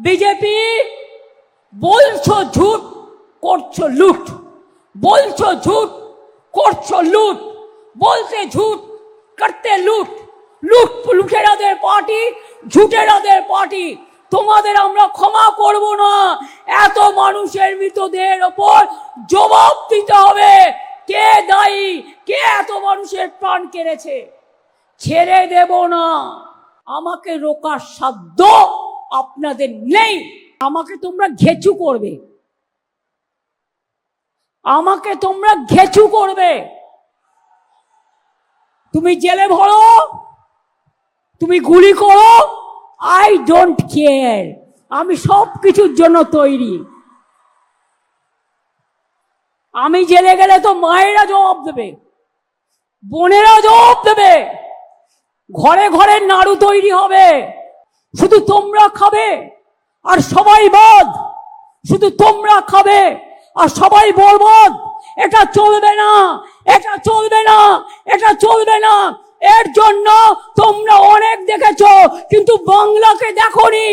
BJP বলছো ঝুট করছো লুট, বলছো ঝুট করছো লুট, বলতে ঝুট করতে লুট, লুট লুটেরাদের পার্টি, ঝুটেরাদের পার্টি। তোমাদের আমরা ক্ষমা করব না। এত মানুষের মৃতদেহের ওপর জবাব দিতে হবে, কে দায়ী, কে এত মানুষের প্রাণ কেড়েছে। ছেড়ে দেব না। আমাকে রোকার সাধ্য আপনাদের নেই। আমাকে তোমরা ঘেচু করবে, আমাকে তোমরা ঘেচু করবে। তুমি জেলে ভরো, তুমি গুলি করো, আই ডোন্ট কেয়ার। আমি সব কিছুর জন্য তৈরি। আমি জেলে গেলে তো মায়েরা জবাব দেবে, বোনেরা জবাব দেবে, ঘরে ঘরে নাড়ু তৈরি হবে। শুধু তোমরা খাবে আর সবাই বাদ, শুধু তোমরা খাবে আর সবাই বরবাদ। এটা চলবে না, এটা চলবে না, এটা চলবে না। এর জন্য তোমরা অনেক দেখেছো, কিন্তু বাংলাকে দেখোনি।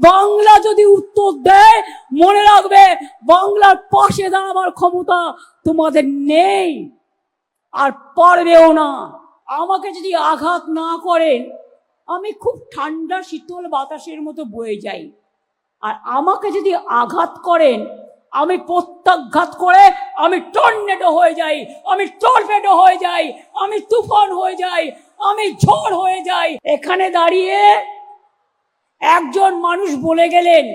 বাংলা যদি উত্তর দেয়, মনে রাখবে বাংলার পাশে দাঁড়াবার ক্ষমতা তোমাদের নেই আর পারবেও না। আমাকে যদি আঘাত না করেন, আমি খুব ঠান্ডা শীতল বাতাসের মতো বয়ে যাই। আর আমাকে যদি আঘাত করেন, আমি প্রত্যাঘাত করে আমি টর্নেডো হয়ে যাই, আমি টর্পেডো হয়ে যাই, আমি তুফান হয়ে যাই, আমি ঝড় হয়ে যাই। এখানে দাঁড়িয়ে একজন মানুষ বলে গেলেন,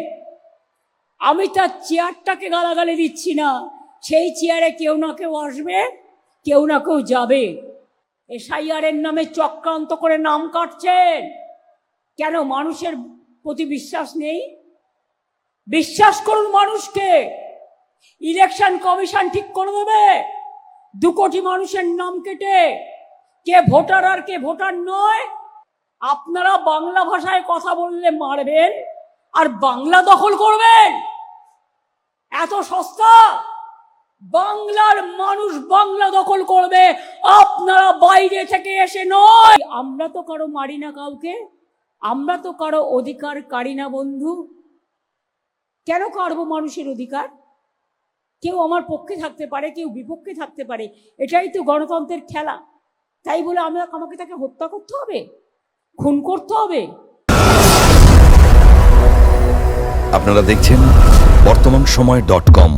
আমি তার চেয়ারটাকে গালাগালি দিচ্ছি না, সেই চেয়ারে কেউ না কেউ আসবে, কেউ না কেউ যাবে। এসআইআরের নামে চক্রান্ত করে নাম কাটছেন কেন? মানুষের প্রতি বিশ্বাস নেই? বিশ্বাস করুন মানুষকে। ইলেকশন কমিশন ঠিক করে দেবে 2 কোটি মানুষের নাম কেটে কে ভোটার আর কে ভোটার নয়। আপনারা বাংলা ভাষায় কথা বললে মারবেন আর বাংলা দখল করবেন। এত সস্তা? বাংলার মানুষ বাংলা দখল করবে, আপনারা বাইরে থেকে এসে নয়। আমরা তো কারো মারি না কাউকে, আমরা তো কারো অধিকার কারি না বন্ধু। কেন কাড়বো মানুষের অধিকার? কেউ আমার পক্ষে থাকতে পারে, কেউ বিপক্ষে থাকতে পারে, এটাই তো গণতন্ত্রের খেলা। তাই বলে আমাকে তাকে হত্যা করতে হবে, খুন করতে হবে? আপনারা দেখছেন বর্তমানসময়.com।